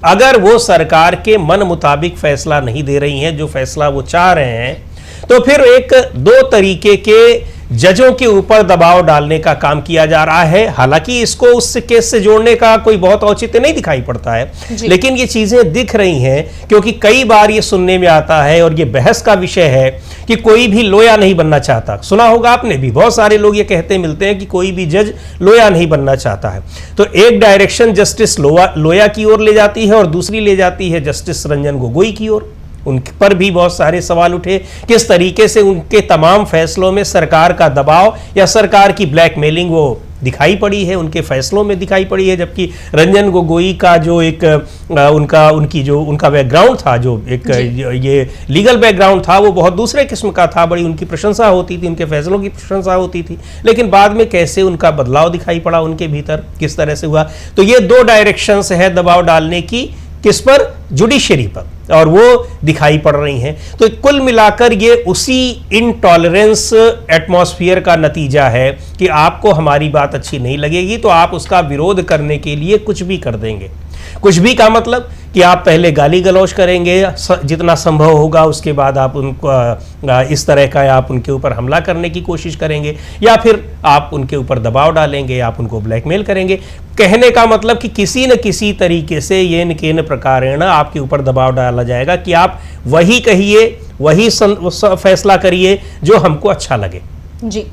अगर वो सरकार के मन मुताबिक फैसला नहीं दे रही हैं, जो फैसला वो चाह रहे हैं, तो फिर एक दो तरीके के जजों के ऊपर दबाव डालने का काम किया जा रहा है। हालांकि इसको उस केस से जोड़ने का कोई बहुत औचित्य नहीं दिखाई पड़ता है, लेकिन ये चीजें दिख रही हैं क्योंकि कई बार ये सुनने में आता है और ये बहस का विषय है कि कोई भी लोया नहीं बनना चाहता। सुना होगा आपने भी, बहुत सारे लोग ये कहते मिलते हैं कि कोई भी जज लोया नहीं बनना चाहता है। तो एक डायरेक्शन जस्टिस लोया की ओर ले जाती है और दूसरी ले जाती है जस्टिस रंजन गोगोई की ओर। उन पर भी बहुत सारे सवाल उठे, किस तरीके से उनके तमाम फैसलों में सरकार का दबाव या सरकार की ब्लैकमेलिंग वो दिखाई पड़ी है, उनके फैसलों में दिखाई पड़ी है। जबकि रंजन गोगोई का जो एक उनका बैकग्राउंड था, जो एक ये लीगल बैकग्राउंड था, वो बहुत दूसरे किस्म का था। बड़ी उनकी प्रशंसा होती थी, उनके फैसलों की प्रशंसा होती थी, लेकिन बाद में कैसे उनका बदलाव दिखाई पड़ा उनके भीतर, किस तरह से हुआ। तो ये दो डायरेक्शंस है दबाव डालने की, किस पर? जुडिशरी पर, और वो दिखाई पड़ रही हैं। तो कुल मिलाकर ये उसी इनटॉलरेंस एटमॉस्फेयर का नतीजा है कि आपको हमारी बात अच्छी नहीं लगेगी तो आप उसका विरोध करने के लिए कुछ भी कर देंगे। कुछ भी का मतलब कि आप पहले गाली गलौज करेंगे जितना संभव होगा, उसके बाद आप उनको इस तरह का आप उनके ऊपर हमला करने की कोशिश करेंगे, या फिर आप उनके ऊपर दबाव डालेंगे, आप उनको ब्लैकमेल करेंगे। कहने का मतलब कि किसी न किसी तरीके से येन केन प्रकारेण आपके ऊपर दबाव डाला जाएगा कि आप वही कहिए, वही फैसला करिए जो हमको अच्छा लगे। जी,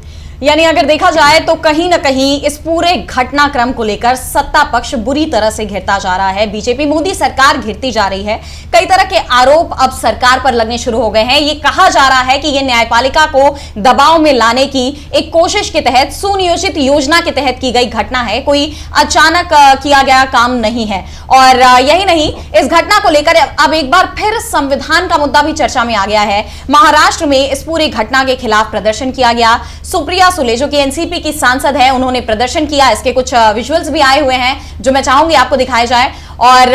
यानी अगर देखा जाए तो कहीं ना कहीं इस पूरे घटनाक्रम को लेकर सत्ता पक्ष बुरी तरह से घिरता जा रहा है। बीजेपी मोदी सरकार घिरती जा रही है। कई तरह के आरोप अब सरकार पर लगने शुरू हो गए हैं। ये कहा जा रहा है कि ये न्यायपालिका को दबाव में लाने की एक कोशिश के तहत, सुनियोजित योजना के तहत की गई घटना है, कोई अचानक किया गया काम नहीं है। और यही नहीं, इस घटना को लेकर अब एक बार फिर संविधान का मुद्दा भी चर्चा में आ गया है। महाराष्ट्र में इस पूरी घटना के खिलाफ प्रदर्शन किया गया। सुप्रिया सुले जो कि एनसीपी की सांसद है, उन्होंने प्रदर्शन किया। इसके कुछ विजुअल्स भी आए हुए हैं जो मैं चाहूंगी आपको दिखाए जाए। और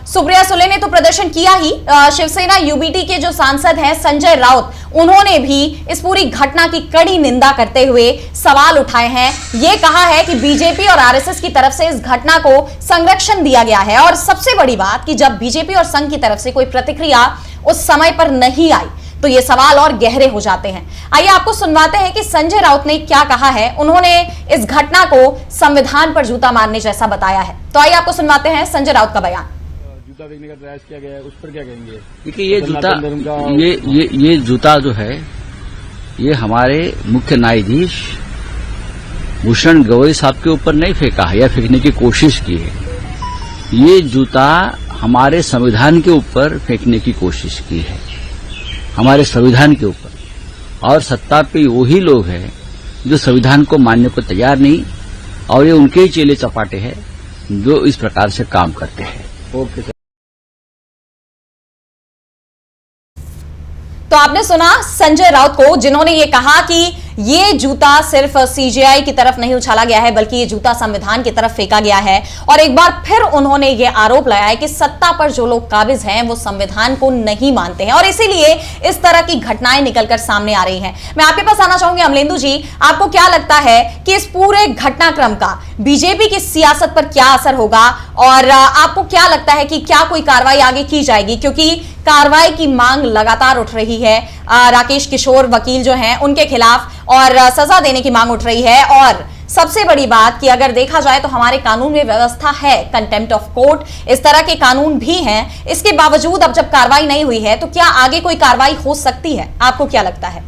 सुप्रिया सुले ने तो प्रदर्शन किया ही, शिवसेना यूबीटी के जो सांसद हैं संजय राउत, उन्होंने भी इस पूरी घटना की कड़ी निंदा करते हुए सवाल उठाए हैं। यह कहा है कि बीजेपी और आरएसएस की तरफ से इस घटना को संरक्षण दिया गया है। और सबसे बड़ी बात कि जब बीजेपी और संघ की तरफ से कोई प्रतिक्रिया उस समय पर नहीं आई तो ये सवाल और गहरे हो जाते हैं। आइए आपको सुनवाते हैं कि संजय राउत ने क्या कहा है। उन्होंने इस घटना को संविधान पर जूता मारने जैसा बताया है। तो आइए आपको सुनवाते हैं संजय राउत का बयान। जूता देखने का प्रयास किया गया है, उस पर क्या कहेंगे? देखिए, ये जूता ये जूता जो है, ये हमारे मुख्य न्यायाधीश भूषण गवई साहब के ऊपर नहीं फेंका है या फेंकने की कोशिश की है। ये जूता हमारे संविधान के ऊपर फेंकने की कोशिश की है, हमारे संविधान के ऊपर। और सत्ता पे वही लोग हैं जो संविधान को मानने को तैयार नहीं, और ये उनके ही चेले चपाटे हैं जो इस प्रकार से काम करते हैं। Okay sir. तो आपने सुना संजय राउत को, जिन्होंने ये कहा कि ये जूता सिर्फ सीजेआई की तरफ नहीं उछाला गया है, बल्कि ये जूता संविधान की तरफ फेंका गया है। और एक बार फिर उन्होंने ये आरोप लगाया कि सत्ता पर जो लोग काबिज हैं वो संविधान को नहीं मानते हैं, और इसीलिए इस तरह की घटनाएं निकलकर सामने आ रही हैं। मैं आपके पास आना चाहूंगी अमलेंदु जी, आपको क्या लगता है कि इस पूरे घटनाक्रम का बीजेपी की सियासत पर क्या असर होगा, और आपको क्या लगता है कि क्या कोई कार्रवाई आगे की जाएगी? क्योंकि कार्रवाई की मांग लगातार उठ रही है। राकेश किशोर वकील जो हैं उनके खिलाफ और सजा देने की मांग उठ रही है। और सबसे बड़ी बात कि अगर देखा जाए तो हमारे कानून में व्यवस्था है कंटेम्प्ट ऑफ कोर्ट, इस तरह के कानून भी हैं। इसके बावजूद अब जब कार्रवाई नहीं हुई है तो क्या आगे कोई कार्रवाई हो सकती है? आपको क्या लगता है?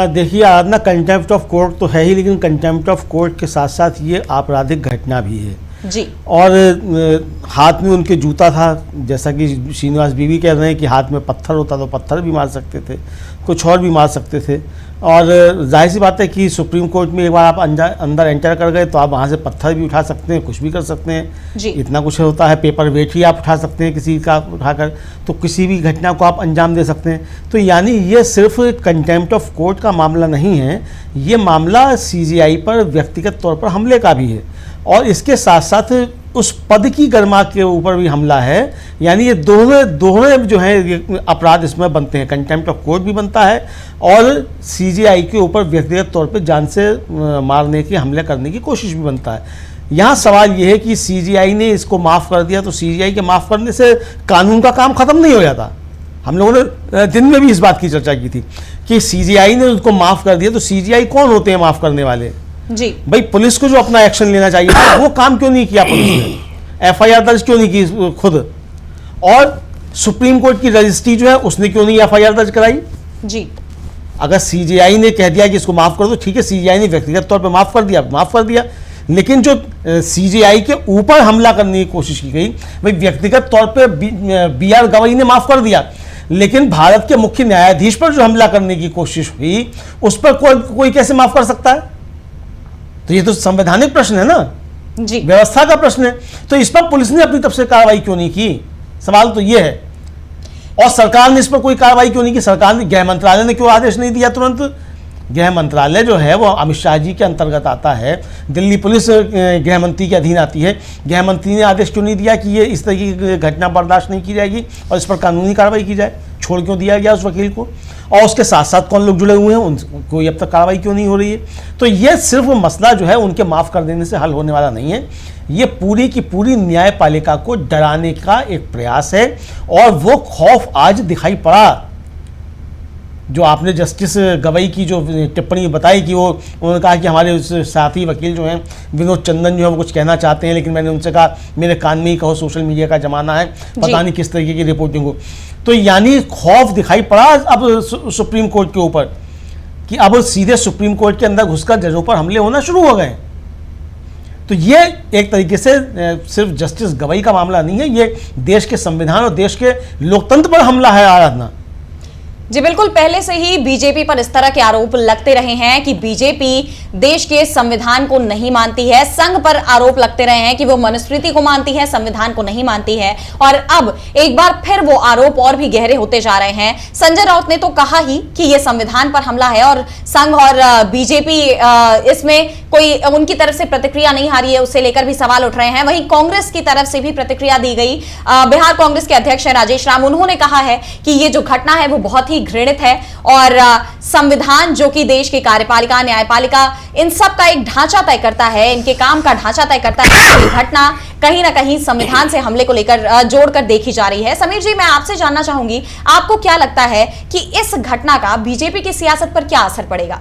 देखिए, आराधना, कंटेम्प्ट ऑफ कोर्ट तो है ही, लेकिन कंटेम्प्ट ऑफ कोर्ट के साथ साथ ये आपराधिक घटना भी है। जी। और हाथ में उनके जूता था, जैसा कि श्रीनिवास बीवी कह रहे हैं कि हाथ में पत्थर होता तो पत्थर भी मार सकते थे, कुछ और भी मार सकते थे। और जाहिर सी बात है कि सुप्रीम कोर्ट में एक बार आप अंदर एंटर कर गए तो आप वहाँ से पत्थर भी उठा सकते हैं, कुछ भी कर सकते हैं जी। इतना कुछ होता है। पेपर वेट भी आप उठा सकते हैं किसी का उठाकर, तो किसी भी घटना को आप अंजाम दे सकते हैं। तो यानी ये सिर्फ कंटेम्प्ट ऑफ कोर्ट का मामला नहीं है, ये मामला सीजीआई पर व्यक्तिगत तौर पर हमले का भी है, और इसके साथ साथ उस पद की गरिमा के ऊपर भी हमला है। यानी ये दोनों जो है अपराध इसमें बनते हैं, कंटेम्प्ट ऑफ कोर्ट भी बनता है और सीजीआई के ऊपर व्यक्तिगत तौर पे जान से मारने की, हमले करने की कोशिश भी बनता है। यहाँ सवाल ये है कि सीजीआई ने इसको माफ़ कर दिया, तो सीजीआई के माफ़ करने से कानून का काम ख़त्म नहीं हो जाता। हम लोगों ने दिन में भी इस बात की चर्चा की थी कि सीजीआई ने उसको माफ़ कर दिया, तो सीजीआई कौन होते हैं माफ़ करने वाले? जी भाई पुलिस को जो अपना एक्शन लेना चाहिए था वो काम क्यों नहीं किया पुलिस ने? एफआईआर दर्ज क्यों नहीं की खुद? और सुप्रीम कोर्ट की रजिस्ट्री जो है उसने क्यों नहीं एफआईआर दर्ज कराई? जी। अगर सीजीआई ने कह दिया कि इसको माफ कर दो, ठीक है, सीजीआई ने व्यक्तिगत तौर पर माफ कर दिया, लेकिन जो सीजीआई के ऊपर हमला करने की कोशिश की गई, भाई व्यक्तिगत तौर पर बीआर गवई ने माफ कर दिया, लेकिन भारत के मुख्य न्यायाधीश पर जो हमला करने की कोशिश हुई उस पर कोई कैसे माफ कर सकता है? तो ये तो संवैधानिक प्रश्न है ना, जी, व्यवस्था का प्रश्न है। तो इस पर पुलिस ने अपनी तरफ से कार्रवाई क्यों नहीं की? सवाल तो ये है। और सरकार ने इस पर कोई कार्रवाई क्यों नहीं की? सरकार ने, गृह मंत्रालय ने क्यों आदेश नहीं दिया तुरंत? गृह मंत्रालय जो है वो अमित शाह जी के अंतर्गत आता है, दिल्ली पुलिस गृह मंत्री के अधीन आती है। गृह मंत्री ने आदेश क्यों नहीं दिया कि ये इस तरह की घटना बर्दाश्त नहीं की जाएगी और इस पर कानूनी कार्रवाई की जाए? छोड़ क्यों दिया गया उस वकील को? और उसके साथ साथ कौन लोग जुड़े हुए हैं, उनको अब तक कार्रवाई क्यों नहीं हो रही है? तो ये सिर्फ मसला जो है उनके माफ़ कर देने से हल होने वाला नहीं है, ये पूरी की पूरी न्यायपालिका को डराने का एक प्रयास है। और वो खौफ आज दिखाई पड़ा, जो आपने जस्टिस गवई की जो टिप्पणी बताई कि वो, उन्होंने कहा कि हमारे साथी वकील जो हैं विनोद चंदन जो है वो कुछ कहना चाहते हैं, लेकिन मैंने उनसे कहा मेरे कान में ही कहो, सोशल मीडिया का ज़माना है, पता नहीं किस तरीके की रिपोर्टिंग हो। तो यानी खौफ दिखाई पड़ा अब सुप्रीम कोर्ट के ऊपर कि अब सीधे सुप्रीम कोर्ट के अंदर घुसकर जजों पर हमले होना शुरू हो गए। तो ये एक तरीके से सिर्फ जस्टिस गवई का मामला नहीं है, ये देश के संविधान और देश के लोकतंत्र पर हमला है। आराधना जी बिल्कुल, पहले से ही बीजेपी पर इस तरह के आरोप लगते रहे हैं कि बीजेपी देश के संविधान को नहीं मानती है। संघ पर आरोप लगते रहे हैं कि वो मनुस्मृति को मानती है, संविधान को नहीं मानती है। और अब एक बार फिर वो आरोप और भी गहरे होते जा रहे हैं। संजय राउत ने तो कहा ही कि ये संविधान पर हमला है और संघ और बीजेपी इसमें कोई उनकी तरफ से प्रतिक्रिया नहीं आ रही है, उसे लेकर भी सवाल उठ रहे हैं। वहीं कांग्रेस की तरफ से भी प्रतिक्रिया दी गई। बिहार कांग्रेस के अध्यक्ष हैं राजेश राम, उन्होंने कहा है कि ये जो घटना है वो बहुत ही घृणित है और संविधान जो कि देश की कार्यपालिका, न्यायपालिका, इन सब का एक ढांचा तय करता है, इनके काम का ढांचा तय करता है। ये घटना कहीं ना कहीं संविधान से हमले को लेकर जोड़कर देखी जा रही है। समीर जी, मैं आपसे जानना चाहूंगी, आपको क्या लगता है कि इस घटना का बीजेपी की सियासत पर क्या असर पड़ेगा?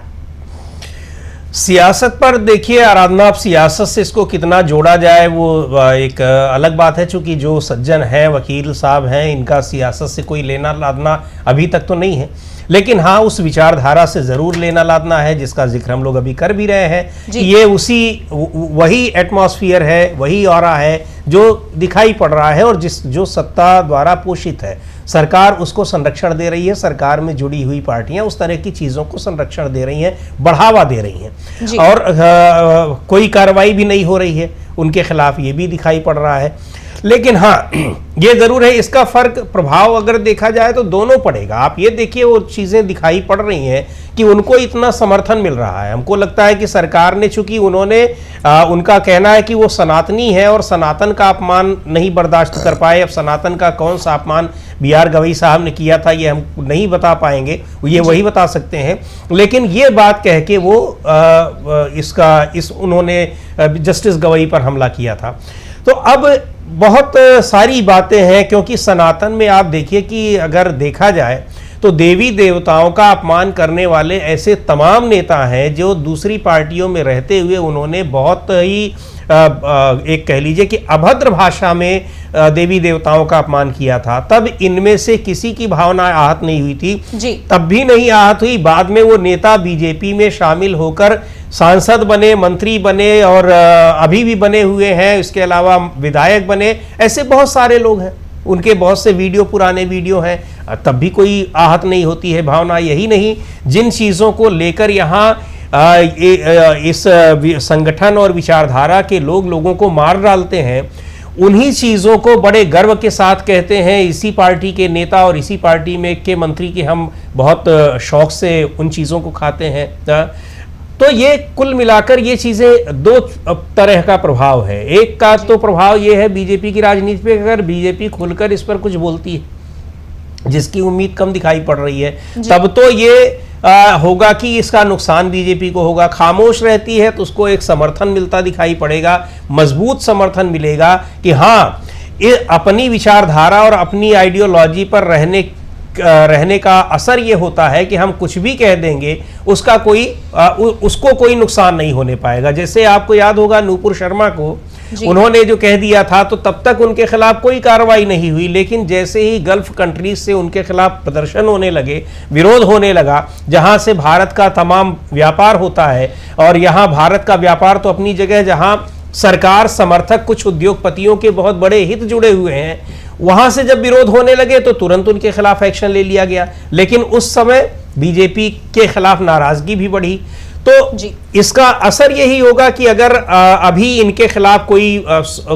सियासत पर देखिए आराधना, अब सियासत से इसको कितना जोड़ा जाए वो एक अलग बात है। चूंकि जो सज्जन हैं, वकील साहब हैं, इनका सियासत से कोई लेना लादना अभी तक तो नहीं है, लेकिन हाँ उस विचारधारा से ज़रूर लेना लादना है जिसका जिक्र हम लोग अभी कर भी रहे हैं। ये वही एटमॉस्फेयर है, वही ऑरा है जो दिखाई पड़ रहा है और जो सत्ता द्वारा पोषित है। सरकार उसको संरक्षण दे रही है, सरकार में जुड़ी हुई पार्टियां उस तरह की चीज़ों को संरक्षण दे रही हैं, बढ़ावा दे रही हैं और कोई कार्रवाई भी नहीं हो रही है उनके खिलाफ, ये भी दिखाई पड़ रहा है। लेकिन हाँ ये ज़रूर है, इसका फ़र्क प्रभाव अगर देखा जाए तो दोनों पड़ेगा। आप ये देखिए वो चीज़ें दिखाई पड़ रही हैं कि उनको इतना समर्थन मिल रहा है। हमको लगता है कि सरकार ने, चूंकि उन्होंने उनका कहना है कि वो सनातनी है और सनातन का अपमान नहीं बर्दाश्त कर पाए। अब सनातन का कौन सा अपमान बीआर गवई साहब ने किया था ये हम नहीं बता पाएंगे, ये वही बता सकते हैं। लेकिन ये बात कह के वो उन्होंने जस्टिस गवई पर हमला किया था। तो अब बहुत सारी बातें हैं, क्योंकि सनातन में आप देखिए कि अगर देखा जाए तो देवी देवताओं का अपमान करने वाले ऐसे तमाम नेता हैं जो दूसरी पार्टियों में रहते हुए उन्होंने बहुत ही एक कह लीजिए कि अभद्र भाषा में देवी देवताओं का अपमान किया था। तब इनमें से किसी की भावना आहत नहीं हुई थी जी। तब भी नहीं आहत हुई। बाद में वो नेता बीजेपी में शामिल होकर सांसद बने, मंत्री बने और अभी भी बने हुए हैं, इसके अलावा विधायक बने, ऐसे बहुत सारे लोग हैं। उनके बहुत से वीडियो, पुराने वीडियो हैं, तब भी कोई आहत नहीं होती है भावना। यही नहीं, जिन चीज़ों को लेकर यहाँ इस संगठन और विचारधारा के लोगों को मार डालते हैं, उन्हीं चीज़ों को बड़े गर्व के साथ कहते हैं इसी पार्टी के नेता और इसी पार्टी में के मंत्री कि हम बहुत शौक से उन चीज़ों को खाते हैं। तो ये कुल मिलाकर ये चीज़ें दो तरह का प्रभाव है। एक का तो प्रभाव ये है बीजेपी की राजनीति पे, अगर बीजेपी खुलकर इस पर कुछ बोलती है, जिसकी उम्मीद कम दिखाई पड़ रही है, तब तो ये होगा कि इसका नुकसान बीजेपी को होगा। खामोश रहती है तो उसको एक समर्थन मिलता दिखाई पड़ेगा, मजबूत समर्थन मिलेगा कि हाँ, ये अपनी विचारधारा और अपनी आइडियोलॉजी पर रहने का असर ये होता है कि हम कुछ भी कह देंगे उसको कोई नुकसान नहीं होने पाएगा। जैसे आपको याद होगा नूपुर शर्मा को उन्होंने जो कह दिया था, तो तब तक उनके खिलाफ कोई कार्रवाई नहीं हुई, लेकिन जैसे ही गल्फ कंट्रीज से उनके खिलाफ प्रदर्शन होने लगे, विरोध होने लगा, जहां से भारत का तमाम व्यापार होता है, और यहां भारत का व्यापार तो अपनी जगह, जहां सरकार समर्थक कुछ उद्योगपतियों के बहुत बड़े हित जुड़े हुए हैं, वहां से जब विरोध होने लगे तो तुरंत उनके खिलाफ एक्शन ले लिया गया। लेकिन उस समय बीजेपी के खिलाफ नाराजगी भी बढ़ी। तो इसका असर यही होगा कि अगर अभी इनके खिलाफ कोई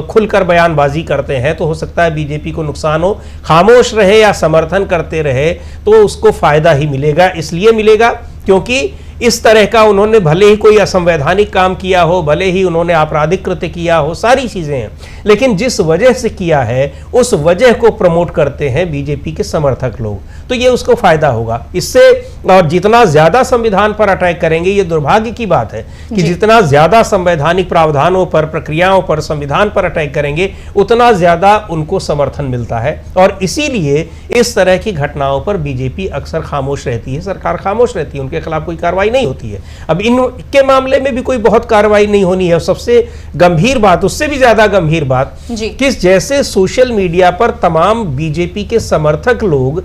खुलकर बयानबाजी करते हैं तो हो सकता है बीजेपी को नुकसान हो। खामोश रहे या समर्थन करते रहे तो उसको फायदा ही मिलेगा। इसलिए मिलेगा क्योंकि इस तरह का उन्होंने भले ही कोई असंवैधानिक काम किया हो, भले ही उन्होंने आपराधिक कृत्य किया हो, सारी चीजें हैं, लेकिन जिस वजह से किया है उस वजह को प्रमोट करते हैं बीजेपी के समर्थक लोग, तो ये उसको फायदा होगा इससे। और जितना ज्यादा संविधान पर अटैक करेंगे, ये दुर्भाग्य की बात है कि जितना ज्यादा संवैधानिक प्रावधानों पर, प्रक्रियाओं पर, संविधान पर अटैक करेंगे, उतना ज्यादा उनको समर्थन मिलता है। और इसीलिए इस तरह की घटनाओं पर बीजेपी अक्सर खामोश रहती है, सरकार खामोश रहती है, उनके खिलाफ कोई कार्रवाई नहीं होती है। अब इनके मामले में भी कोई बहुत कार्रवाई नहीं होनी है। सबसे गंभीर बात, उससे भी ज्यादा गंभीर बात, कि जैसे सोशल मीडिया पर तमाम बीजेपी के समर्थक लोग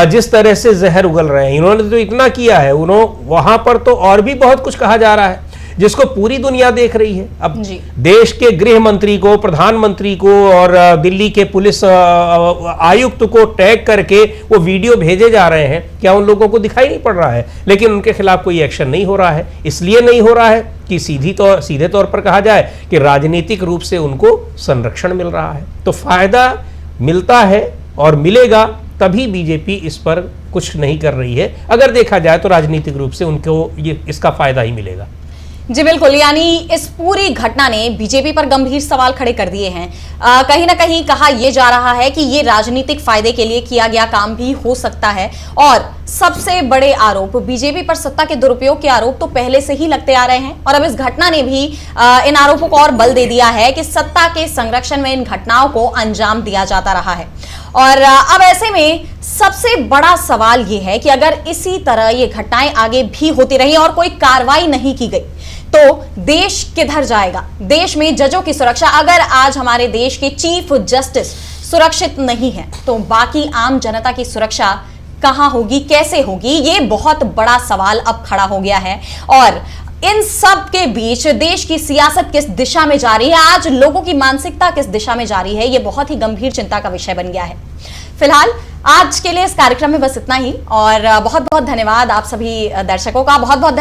जिस तरह से जहर उगल रहे हैं, इन्होंने तो इतना किया है, वहां पर तो और भी बहुत कुछ कहा जा रहा है जिसको पूरी दुनिया देख रही है। अब देश के गृह मंत्री को, प्रधानमंत्री को और दिल्ली के पुलिस आयुक्त को टैग करके वो वीडियो भेजे जा रहे हैं। क्या उन लोगों को दिखाई नहीं पड़ रहा है? लेकिन उनके खिलाफ कोई एक्शन नहीं हो रहा है। इसलिए नहीं हो रहा है कि सीधे तौर पर कहा जाए कि राजनीतिक रूप से उनको संरक्षण मिल रहा है। तो फायदा मिलता है और मिलेगा, तभी बीजेपी इस पर कुछ नहीं कर रही है। अगर देखा जाए तो राजनीतिक रूप से उनको इसका फायदा ही मिलेगा। जी बिल्कुल, यानी इस पूरी घटना ने बीजेपी पर गंभीर सवाल खड़े कर दिए हैं। कहीं ना कहीं कहा यह जा रहा है कि ये राजनीतिक फायदे के लिए किया गया काम भी हो सकता है। और सबसे बड़े आरोप, बीजेपी पर सत्ता के दुरुपयोग के आरोप तो पहले से ही लगते आ रहे हैं, और अब इस घटना ने भी इन आरोपों को और बल दे दिया है कि सत्ता के संरक्षण में इन घटनाओं को अंजाम दिया जाता रहा है। और अब ऐसे में सबसे बड़ा सवाल यह है कि अगर इसी तरह ये घटनाएं आगे भी होती रही और कोई कार्रवाई नहीं की गई तो देश किधर जाएगा? देश में जजों की सुरक्षा, अगर आज हमारे देश के चीफ जस्टिस सुरक्षित नहीं है तो बाकी आम जनता की सुरक्षा कहां होगी, कैसे होगी? ये बहुत बड़ा सवाल अब खड़ा हो गया है। और इन सब के बीच देश की सियासत किस दिशा में जा रही है, आज लोगों की मानसिकता किस दिशा में जा रही है, ये बहुत ही गंभीर चिंता का विषय बन गया है। फिलहाल आज के लिए इस कार्यक्रम में बस इतना ही, और बहुत बहुत धन्यवाद आप सभी दर्शकों का। बहुत बहुत